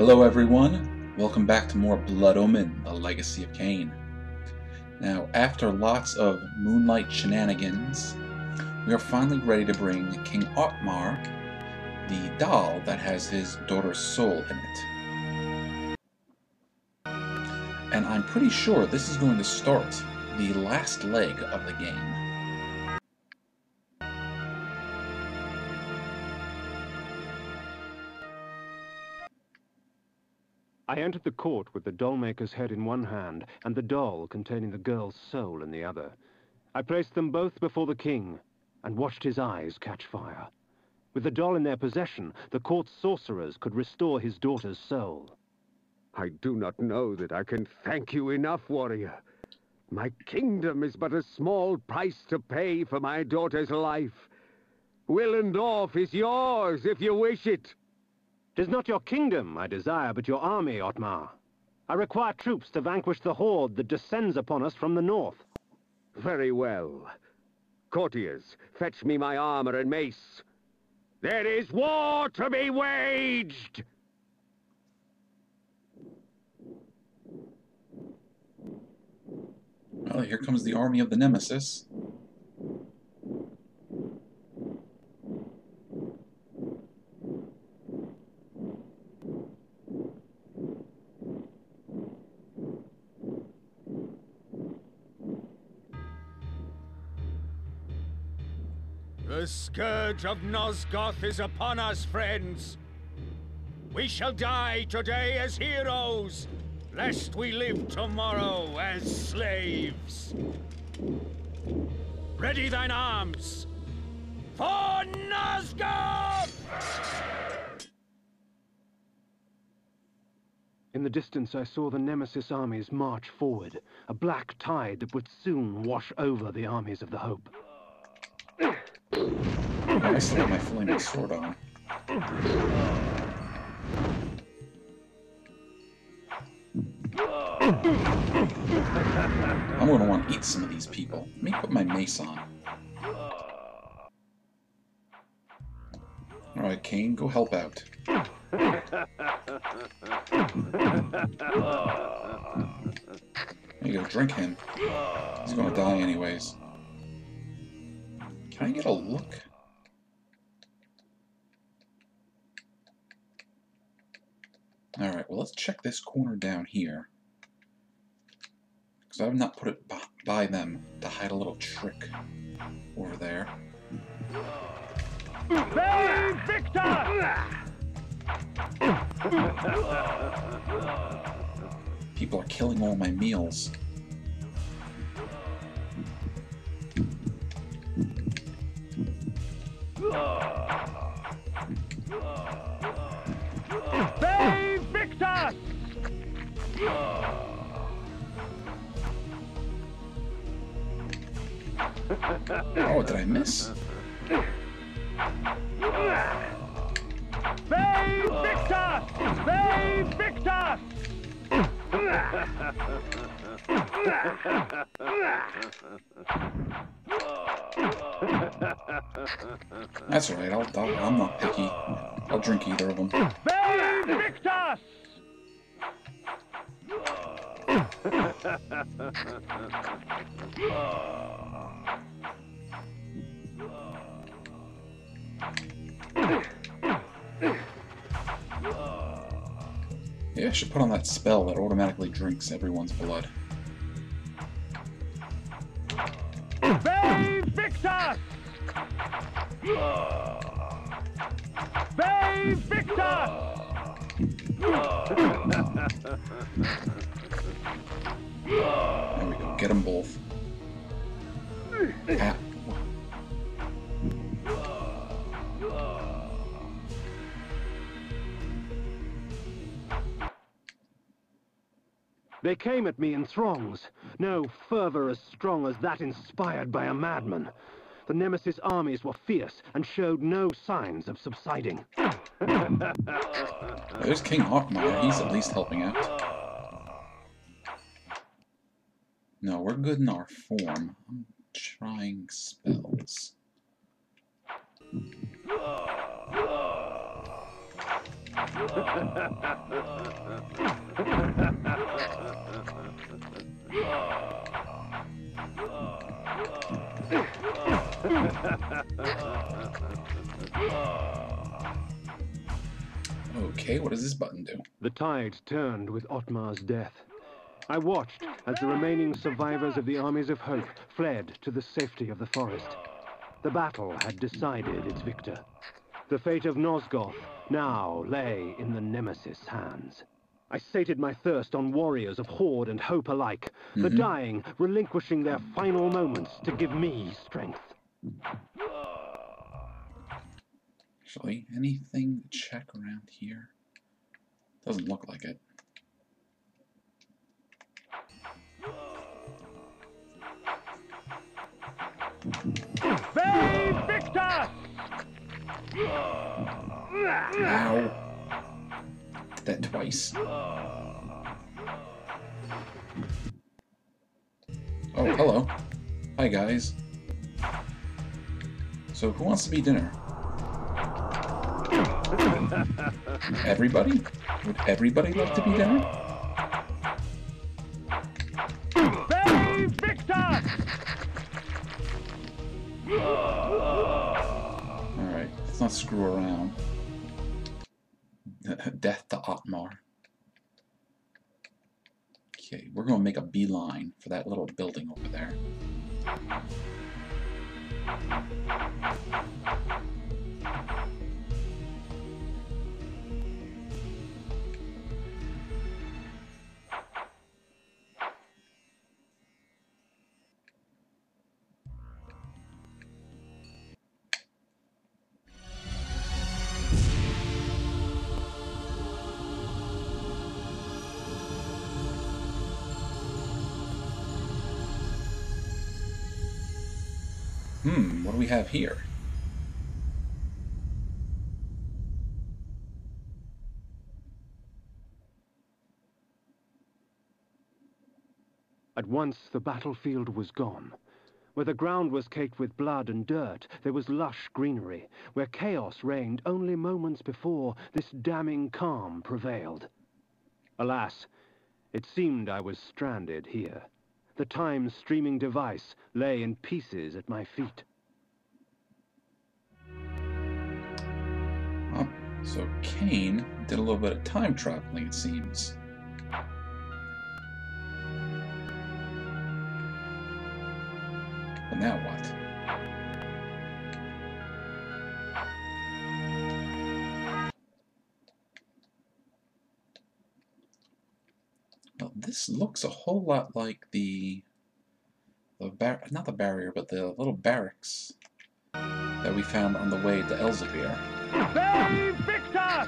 Hello everyone, welcome back to more Blood Omen, The Legacy of Kain. Now, after lots of moonlight shenanigans, we are finally ready to bring King Ottmar the doll that has his daughter's soul in it. And I'm pretty sure this is going to start the last leg of the game. I entered the court with the doll-maker's head in one hand and the doll containing the girl's soul in the other. I placed them both before the king and watched his eyes catch fire. With the doll in their possession, the court's sorcerers could restore his daughter's soul. I do not know that I can thank you enough, warrior. My kingdom is but a small price to pay for my daughter's life. Willendorf is yours if you wish it. 'Tis not your kingdom I desire, but your army, Ottmar. I require troops to vanquish the horde that descends upon us from the north. Very well. Courtiers, fetch me my armor and mace. There is war to be waged! Well, here comes the army of the Nemesis. The scourge of Nosgoth is upon us, friends. We shall die today as heroes, lest we live tomorrow as slaves. Ready thine arms for Nosgoth! In the distance I saw the Nemesis armies march forward, a black tide that would soon wash over the armies of the Hope. I still have my flaming sword on. I'm going to want to eat some of these people. Let me put my mace on. Alright, Kain, go help out. There you go, drink him. He's going to die anyways. Can I get a look? Alright, well, let's check this corner down here. Because I have not put it by them to hide a little trick over there. Hey, Victor! People are killing all my meals. Hey, Victor! Oh, did I miss? Hey, Victor! Hey, Victor! That's alright, I'm not picky. I'll drink either of them. Hey, Victor! Yeah, I should put on that spell that automatically drinks everyone's blood. Hey, Victor! Hey, Victor! There we go, get them both. Ah. They came at me in throngs, no fervor as strong as that inspired by a madman. The Nemesis armies were fierce and showed no signs of subsiding. There's King Ottmar, he's at least helping out. No, we're good in our form. I'm trying spells. Okay, what does this button do? The tide turned with Ottmar's death. I watched as the remaining survivors of the armies of Hope fled to the safety of the forest. The battle had decided its victor. The fate of Nosgoth now lay in the Nemesis' hands. I sated my thirst on warriors of Horde and Hope alike, the dying relinquishing their final moments to give me strength. Actually, anything to check around here? Doesn't look like it. They victor! Ow. Did that twice. Oh, hello. Hi, guys. So, who wants to be dinner? Everybody? Would everybody love to be dinner? They victor! Alright, let's not screw around. Death to Ottmar. Okay, we're going to make a beeline for that little building over there. What do we have here? At once the battlefield was gone. Where the ground was caked with blood and dirt, there was lush greenery. Where chaos reigned only moments before, this damning calm prevailed. Alas, it seemed I was stranded here. The time-streaming device lay in pieces at my feet. Oh, so Kain did a little bit of time traveling, it seems. But now what? Well, this looks a whole lot like not the barrier, but the little barracks that we found on the way to Elsevier. They victor!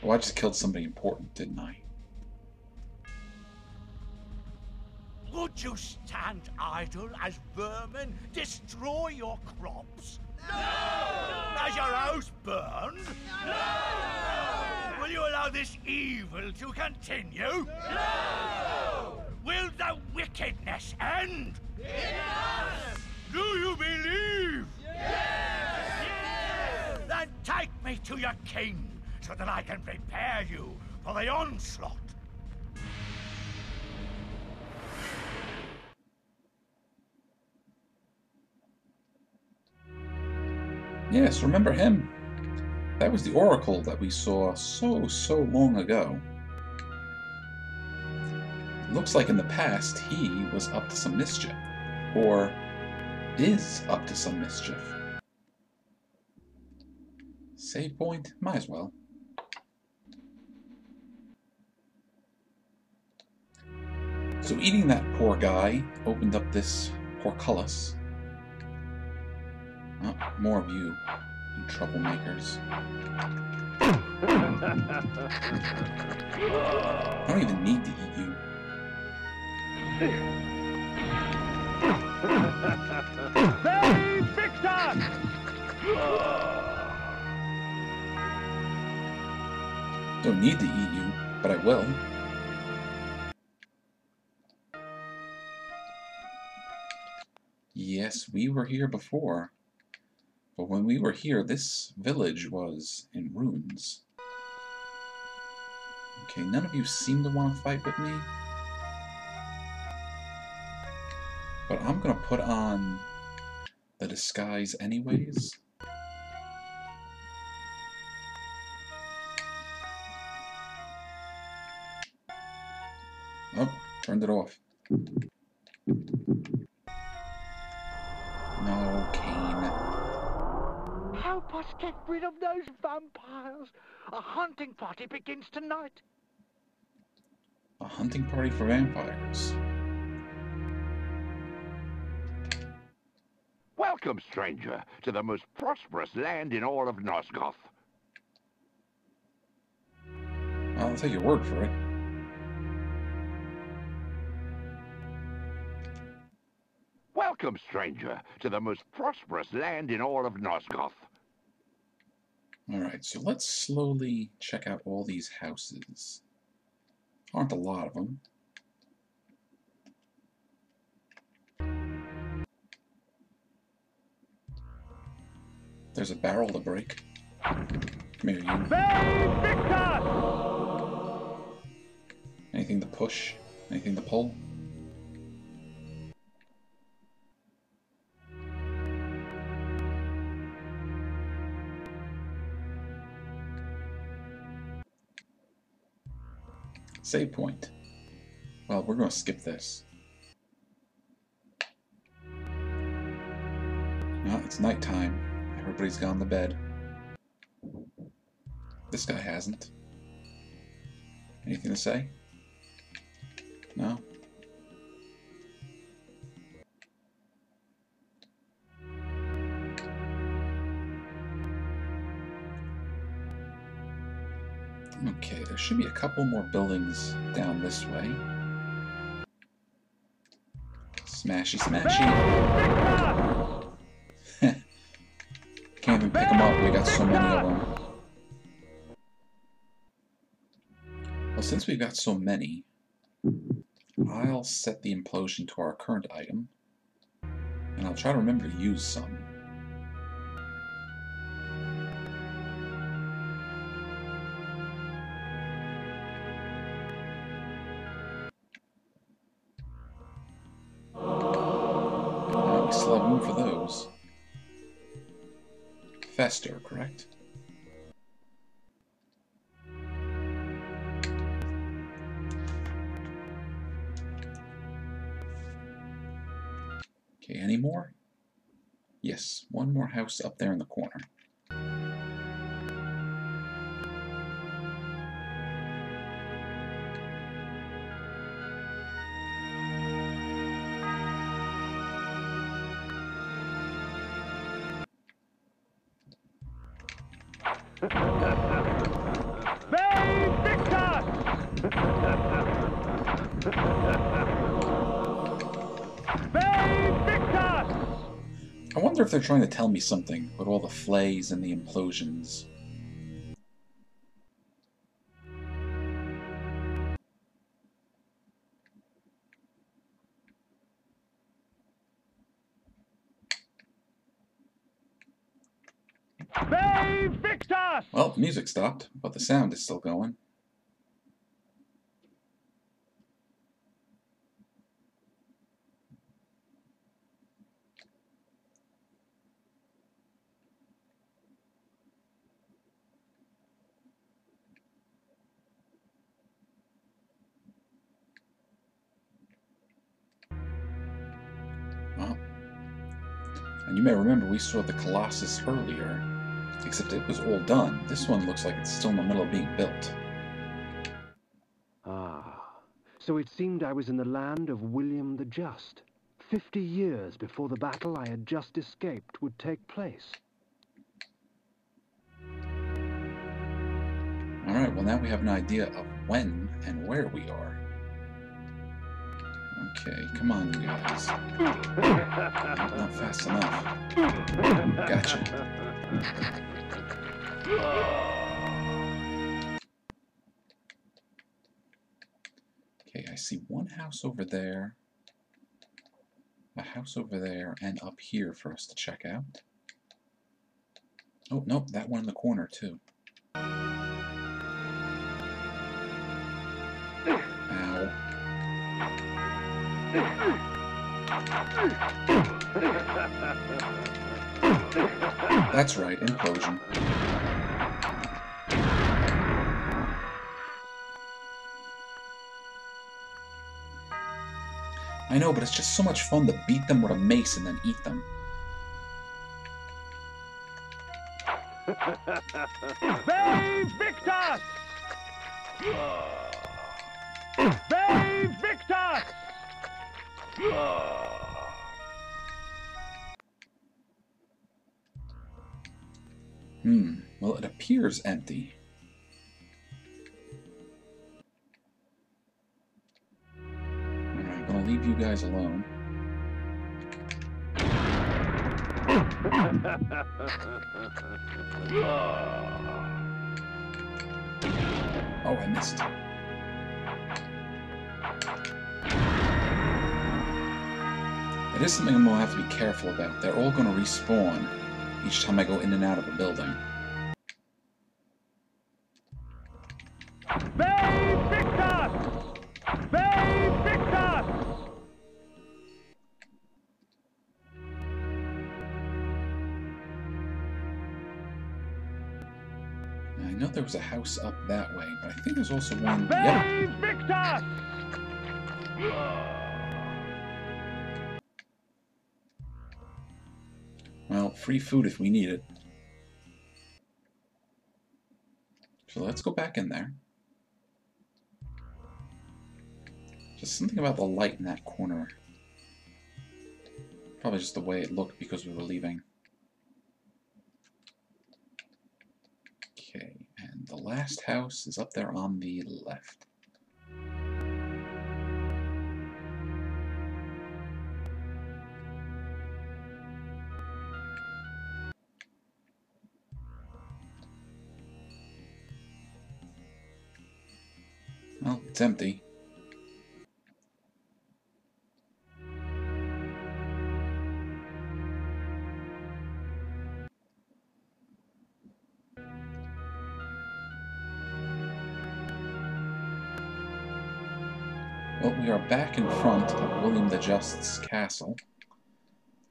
Oh, I just killed somebody important, didn't I? Would you stand idle as vermin destroy your crops? No! As your house burned? No! Will you allow this evil to continue? No! Will the wickedness end? Yes! Do you believe? Yes! Yes! Then take me to your king, so that I can prepare you for the onslaught. Yes, remember him? That was the Oracle that we saw so long ago. Looks like in the past he was up to some mischief. Or is up to some mischief. Save point? Might as well. So eating that poor guy opened up this portcullis. Oh, more of you troublemakers. I don't even need to eat you. They victor! Don't need to eat you, but I will. Yes, we were here before. But when we were here, this village was in ruins. Okay, none of you seem to want to fight with me. But I'm gonna put on the disguise anyways. Oh, turned it off. No, Kain. Help us get rid of those vampires. A hunting party begins tonight. A hunting party for vampires. Welcome, stranger, to the most prosperous land in all of Nosgoth. I'll take your word for it. Welcome, stranger, to the most prosperous land in all of Nosgoth. Alright, so let's slowly check out all these houses. Aren't a lot of them. There's a barrel to break. Come here, you. Anything to push? Anything to pull? Save point. Well, we're going to skip this. No, it's nighttime. Everybody's gone to bed. This guy hasn't. Anything to say? No? Okay, there should be a couple more buildings down this way. Smashy, smashy. Can't even pick them up, we got so many of them. Well, since we've got so many, I'll set the implosion to our current item, and I'll try to remember to use some. We still have room for those. Fester, correct? Okay, any more? Yes, one more house up there in the corner. I wonder if they're trying to tell me something with all the flays and the implosions. Well, the music stopped, but the sound is still going. Well, and you may remember we saw the Colossus earlier, except it was all done. This one looks like it's still in the middle of being built. Ah, so it seemed I was in the land of William the Just, 50 years before the battle I had just escaped would take place. Alright, well now we have an idea of when and where we are. Okay, come on you guys. Not fast enough. Gotcha. Okay, I see one house over there, a house over there, and up here for us to check out. Oh, nope, that one in the corner, too. Ow. That's right, implosion. I know, but it's just so much fun to beat them with a mace and then eat them. Vive Victor! Vive Victor! Well, it appears empty. Alright, I'm gonna leave you guys alone. Oh, I missed. It is something I'm gonna have to be careful about. They're all gonna respawn each time I go in and out of a building. Vive Victor! Vive Victor! I know there was a house up that way, but I think there's also one... Vive Yep. Victor! Well, free food if we need it. So let's go back in there. Just something about the light in that corner. Probably just the way it looked because we were leaving. Okay, and the last house is up there on the left. Well, it's empty. Well, we are back in front of William the Just's castle.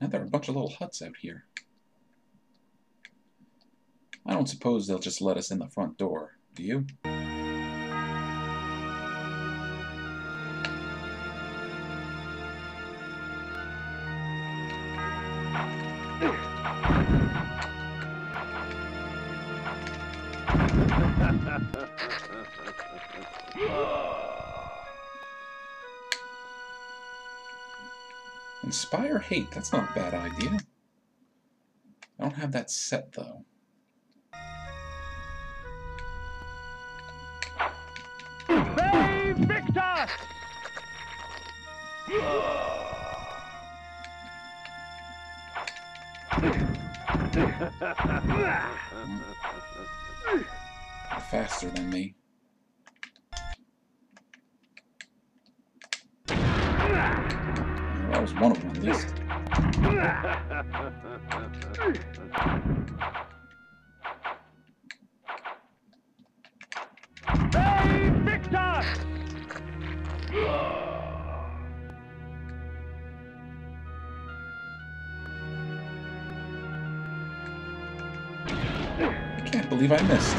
And there are a bunch of little huts out here. I don't suppose they'll just let us in the front door, do you? Inspire hate, that's not a bad idea. I don't have that set, though. Vive Victor! Faster than me. Well, that was one of them, at least. Vive Victor! I can't believe I missed.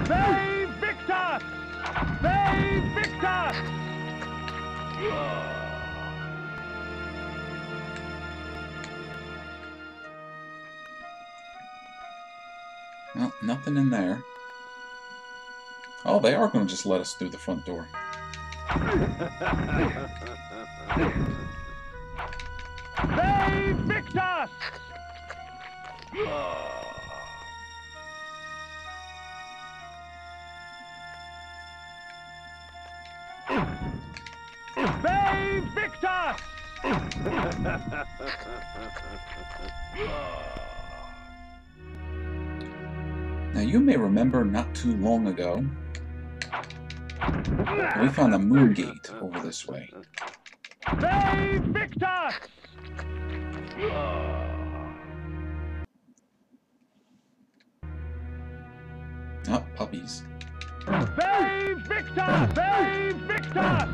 Vive Victor! Vive Victor! Well, nothing in there. Oh, they are going to just let us through the front door. Vive Victor! Vive Victor! Now, you may remember not too long ago, And we found the Moon Gate over this way. They Victor! Oh, puppies. They Victor! They Victor!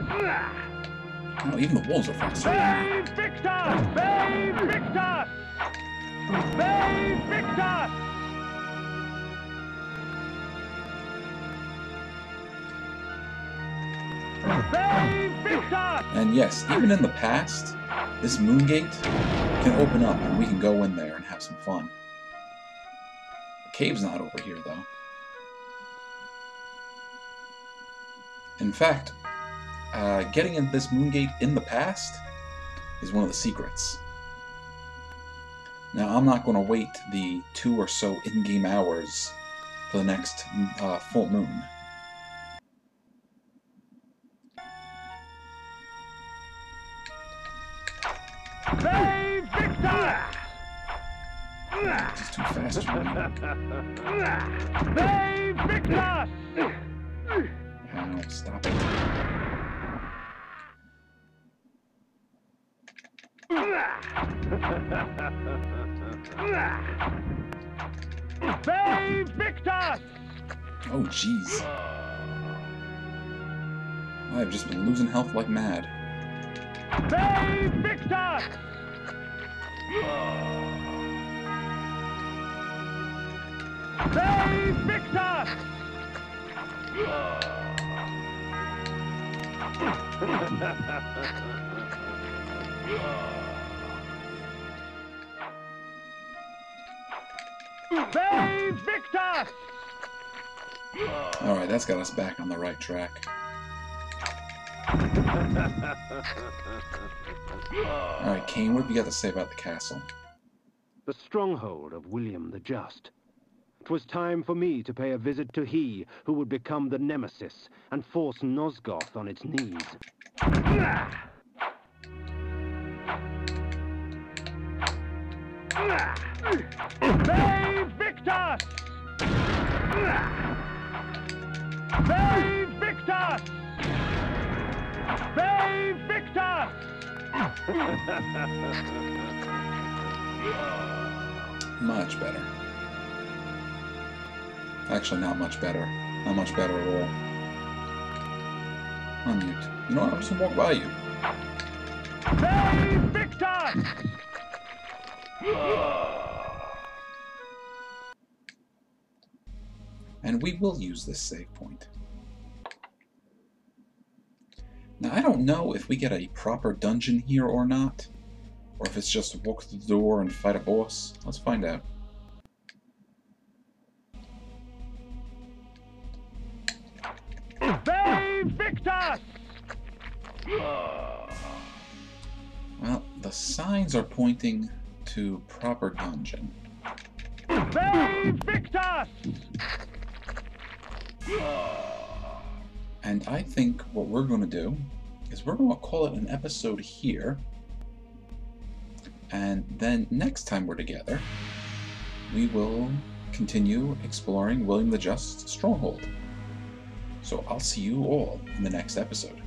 Oh, even the wolves are faster than me. They Victor! They Victor! They Victor! They Victor! And yes, even in the past, this Moon Gate can open up and we can go in there and have some fun. The cave's not over here, though. In fact, getting in this Moon Gate in the past is one of the secrets. Now, I'm not going to wait the 2 or so in-game hours for the next full moon. They Victor! This is too fast for me. They Victor! Ow, stop it. They Victor! Oh, jeez. I've just been losing health like mad. They Victor! They Victor! They Victor! Alright, that's got us back on the right track. Alright, Kain, what have you got to say about the castle? The stronghold of William the Just. 'Twas time for me to pay a visit to he who would become the Nemesis and force Nosgoth on its knees. They Victor! They Victor! They Victor! Much better. Actually, not much better. Not much better at all. Unmute. You know what? I'm just gonna walk by you. They Victor! And we will use this save point. Now, I don't know if we get a proper dungeon here or not, or if it's just walk through the door and fight a boss. Let's find out. They Victor! Well, the signs are pointing to proper dungeon. They Victor! And I think what we're going to do is we're going to call it an episode here. And then next time we're together, we will continue exploring William the Just's stronghold. So I'll see you all in the next episode.